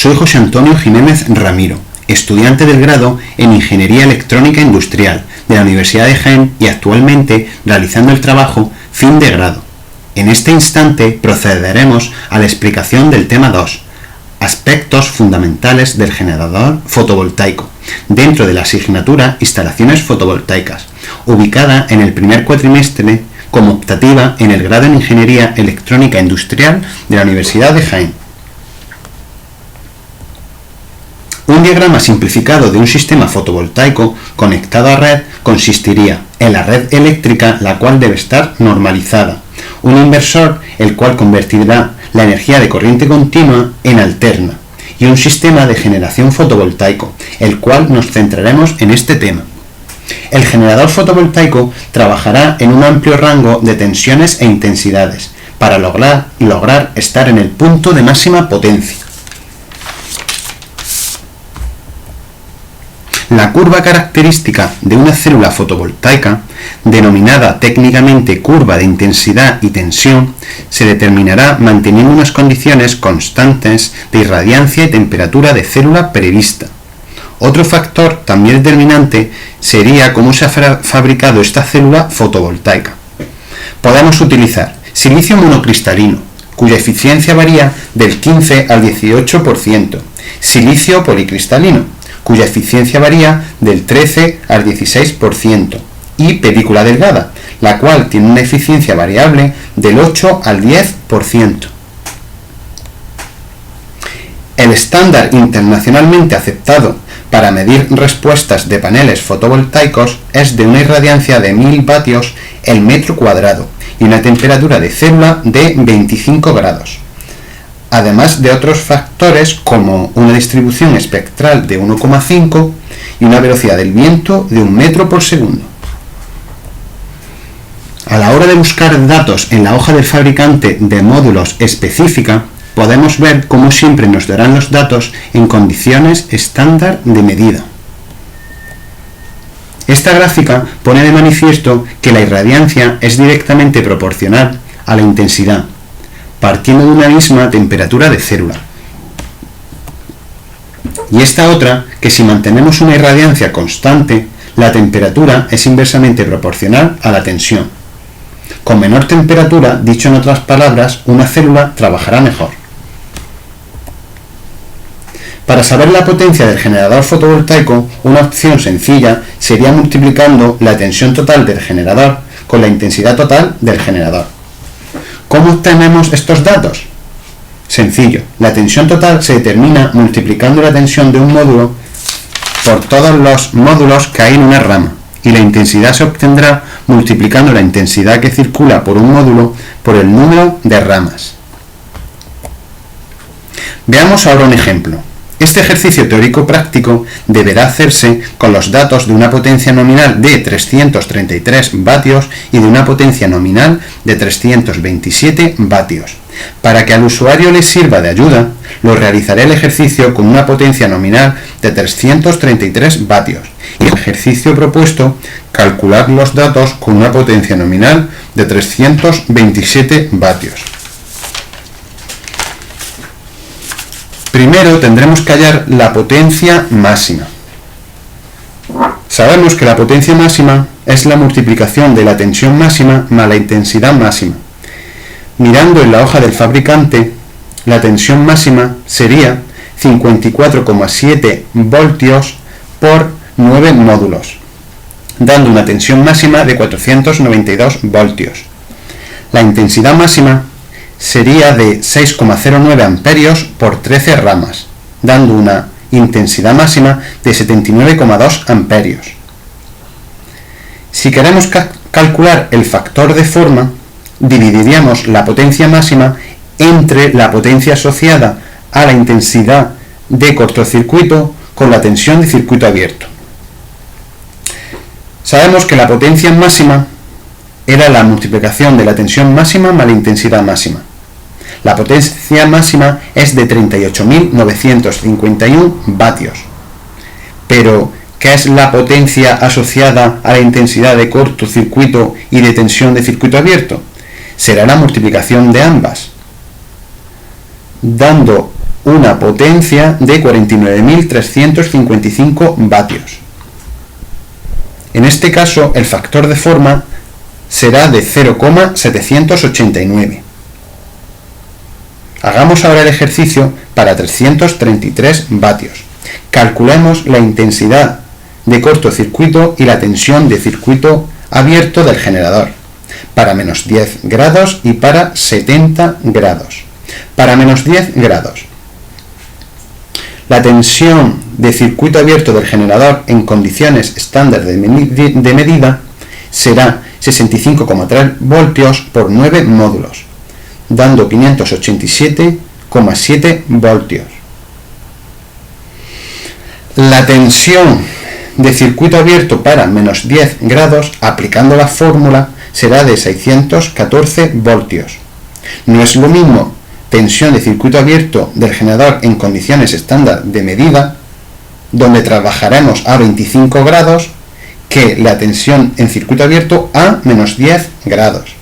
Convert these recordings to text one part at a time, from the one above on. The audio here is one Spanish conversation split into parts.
Soy José Antonio Jiménez Ramiro, estudiante del grado en Ingeniería Electrónica Industrial de la Universidad de Jaén y actualmente realizando el trabajo fin de grado. En este instante procederemos a la explicación del tema 2, aspectos fundamentales del generador fotovoltaico, dentro de la asignatura Instalaciones fotovoltaicas, ubicada en el primer cuatrimestre como optativa en el grado en Ingeniería Electrónica Industrial de la Universidad de Jaén. Un diagrama simplificado de un sistema fotovoltaico conectado a red consistiría en la red eléctrica, la cual debe estar normalizada, un inversor, el cual convertirá la energía de corriente continua en alterna, y un sistema de generación fotovoltaico, el cual nos centraremos en este tema. El generador fotovoltaico trabajará en un amplio rango de tensiones e intensidades para lograr estar en el punto de máxima potencia. La curva característica de una célula fotovoltaica, denominada técnicamente curva de intensidad y tensión, se determinará manteniendo unas condiciones constantes de irradiancia y temperatura de célula prevista. Otro factor también determinante sería cómo se ha fabricado esta célula fotovoltaica. Podemos utilizar silicio monocristalino, cuya eficiencia varía del 15 al 18%, silicio policristalino, cuya eficiencia varía del 13 al 16%, y película delgada, la cual tiene una eficiencia variable del 8 al 10%. El estándar internacionalmente aceptado para medir respuestas de paneles fotovoltaicos es de una irradiancia de 1000 vatios el metro cuadrado y una temperatura de célula de 25 grados. Además de otros factores como una distribución espectral de 1,5 y una velocidad del viento de 1 metro por segundo. A la hora de buscar datos en la hoja del fabricante de módulos específica, podemos ver cómo siempre nos darán los datos en condiciones estándar de medida. Esta gráfica pone de manifiesto que la irradiancia es directamente proporcional a la intensidad, partiendo de una misma temperatura de célula. Y esta otra, que si mantenemos una irradiancia constante, la temperatura es inversamente proporcional a la tensión. Con menor temperatura, dicho en otras palabras, una célula trabajará mejor. Para saber la potencia del generador fotovoltaico, una opción sencilla sería multiplicando la tensión total del generador con la intensidad total del generador. ¿Cómo obtenemos estos datos? Sencillo, la tensión total se determina multiplicando la tensión de un módulo por todos los módulos que hay en una rama, y la intensidad se obtendrá multiplicando la intensidad que circula por un módulo por el número de ramas. Veamos ahora un ejemplo. Este ejercicio teórico-práctico deberá hacerse con los datos de una potencia nominal de 333 vatios y de una potencia nominal de 327 vatios. Para que al usuario le sirva de ayuda, lo realizaré el ejercicio con una potencia nominal de 333 vatios y el ejercicio propuesto, calcular los datos con una potencia nominal de 327 vatios. Primero tendremos que hallar la potencia máxima. Sabemos que la potencia máxima es la multiplicación de la tensión máxima más la intensidad máxima. Mirando en la hoja del fabricante, la tensión máxima sería 54,7 voltios por 9 módulos, dando una tensión máxima de 492 voltios. La intensidad máxima sería de 6,09 amperios por 13 ramas, dando una intensidad máxima de 79,2 amperios. Si queremos calcular el factor de forma, dividiríamos la potencia máxima entre la potencia asociada a la intensidad de cortocircuito con la tensión de circuito abierto. Sabemos que la potencia máxima era la multiplicación de la tensión máxima más la intensidad máxima. La potencia máxima es de 38.951 vatios. Pero, ¿qué es la potencia asociada a la intensidad de cortocircuito y de tensión de circuito abierto? Será la multiplicación de ambas, dando una potencia de 49.355 vatios. En este caso, el factor de forma será de 0,789. Hagamos ahora el ejercicio para 333 vatios. Calculemos la intensidad de cortocircuito y la tensión de circuito abierto del generador para menos 10 grados y para 70 grados. Para menos 10 grados, la tensión de circuito abierto del generador en condiciones estándar de medida será 65,3 voltios por 9 módulos, dando 587,7 voltios. La tensión de circuito abierto para menos 10 grados, aplicando la fórmula, será de 614 voltios. No es lo mismo tensión de circuito abierto del generador en condiciones estándar de medida, donde trabajaremos a 25 grados, que la tensión en circuito abierto a menos 10 grados.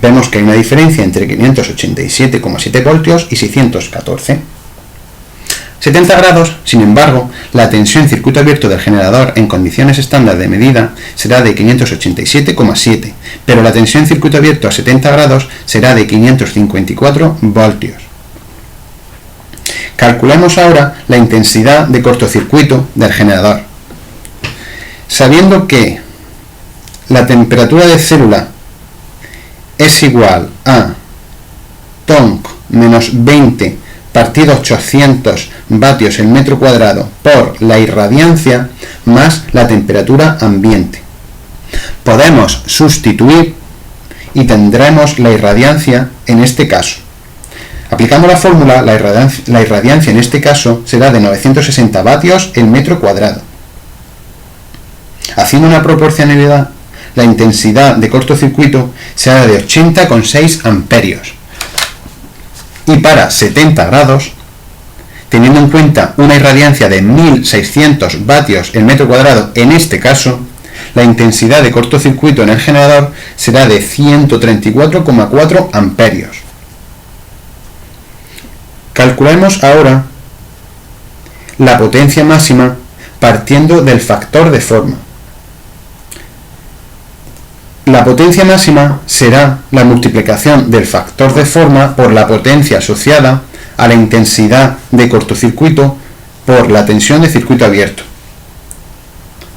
Vemos que hay una diferencia entre 587,7 voltios y 614. 70 grados, sin embargo, la tensión en circuito abierto del generador en condiciones estándar de medida será de 587,7, pero la tensión en circuito abierto a 70 grados será de 554 voltios. Calculemos ahora la intensidad de cortocircuito del generador. Sabiendo que la temperatura de célula es igual a TONC menos 20 partido 800 vatios el metro cuadrado por la irradiancia más la temperatura ambiente. Podemos sustituir y tendremos la irradiancia en este caso. Aplicando la fórmula, la irradiancia en este caso será de 960 vatios el metro cuadrado. Haciendo una proporcionalidad, la intensidad de cortocircuito será de 80,6 amperios. Y para 70 grados, teniendo en cuenta una irradiancia de 1600 vatios el metro cuadrado, en este caso, la intensidad de cortocircuito en el generador será de 134,4 amperios. Calculemos ahora la potencia máxima partiendo del factor de forma. La potencia máxima será la multiplicación del factor de forma por la potencia asociada a la intensidad de cortocircuito por la tensión de circuito abierto.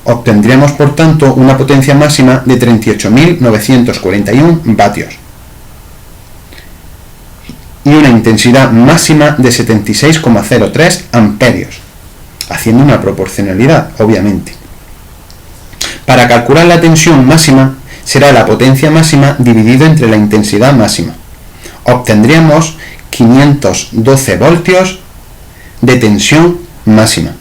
Obtendremos, por tanto, una potencia máxima de 38.941 vatios y una intensidad máxima de 76,03 amperios, haciendo una proporcionalidad, obviamente. Para calcular la tensión máxima, será la potencia máxima dividido entre la intensidad máxima. Obtendríamos 512 voltios de tensión máxima.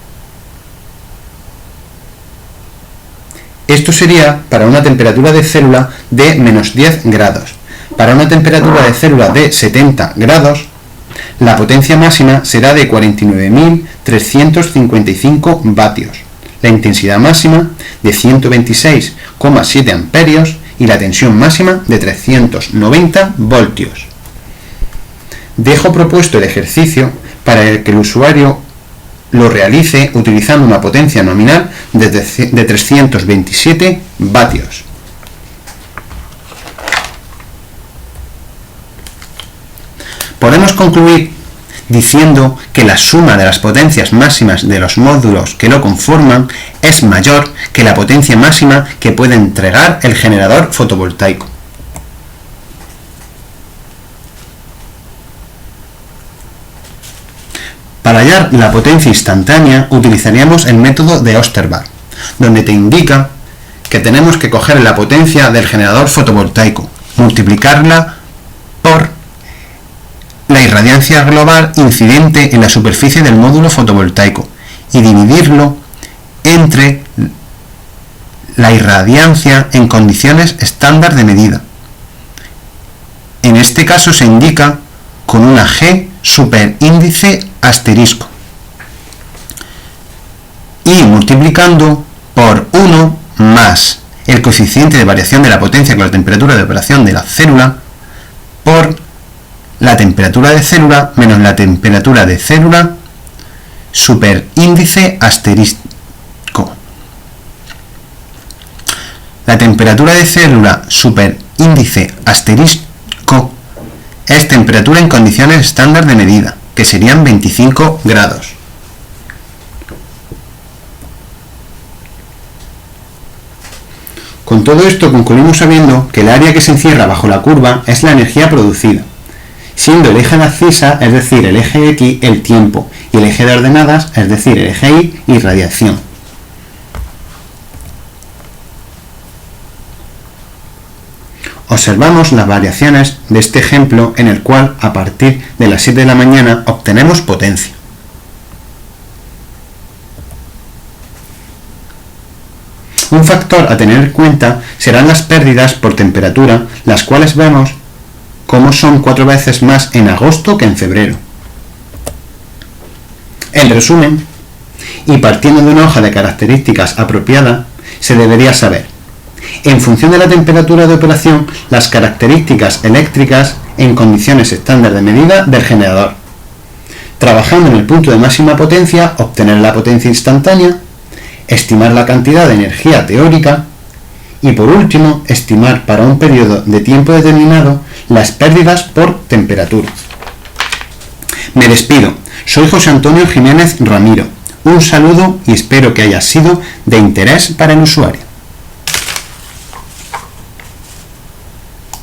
Esto sería para una temperatura de célula de menos 10 grados. Para una temperatura de célula de 70 grados, la potencia máxima será de 49.355 vatios. La intensidad máxima de 126,7 amperios y la tensión máxima de 390 voltios. Dejo propuesto el ejercicio para que el usuario lo realice utilizando una potencia nominal de 327 vatios. Podemos concluir diciendo que la suma de las potencias máximas de los módulos que lo conforman es mayor que la potencia máxima que puede entregar el generador fotovoltaico. Para hallar la potencia instantánea utilizaríamos el método de Osterbach, donde te indica que tenemos que coger la potencia del generador fotovoltaico, multiplicarla por la irradiancia global incidente en la superficie del módulo fotovoltaico y dividirlo entre la irradiancia en condiciones estándar de medida. En este caso se indica con una G superíndice asterisco y multiplicando por 1 más el coeficiente de variación de la potencia con la temperatura de operación de la célula por la temperatura de célula menos la temperatura de célula superíndice asterisco. La temperatura de célula superíndice asterisco es temperatura en condiciones estándar de medida, que serían 25 grados. Con todo esto concluimos sabiendo que el área que se encierra bajo la curva es la energía producida, siendo el eje de abscisa, es decir, el eje X, el tiempo, y el eje de ordenadas, es decir, el eje Y, radiación. Observamos las variaciones de este ejemplo en el cual, a partir de las 7 de la mañana, obtenemos potencia. Un factor a tener en cuenta serán las pérdidas por temperatura, las cuales vemos como son 4 veces más en agosto que en febrero. En resumen, y partiendo de una hoja de características apropiada, se debería saber, en función de la temperatura de operación, las características eléctricas en condiciones estándar de medida del generador. Trabajando en el punto de máxima potencia, obtener la potencia instantánea, estimar la cantidad de energía teórica y, por último, estimar para un periodo de tiempo determinado las pérdidas por temperatura. Me despido. Soy José Antonio Jiménez Ramiro. Un saludo y espero que haya sido de interés para el usuario.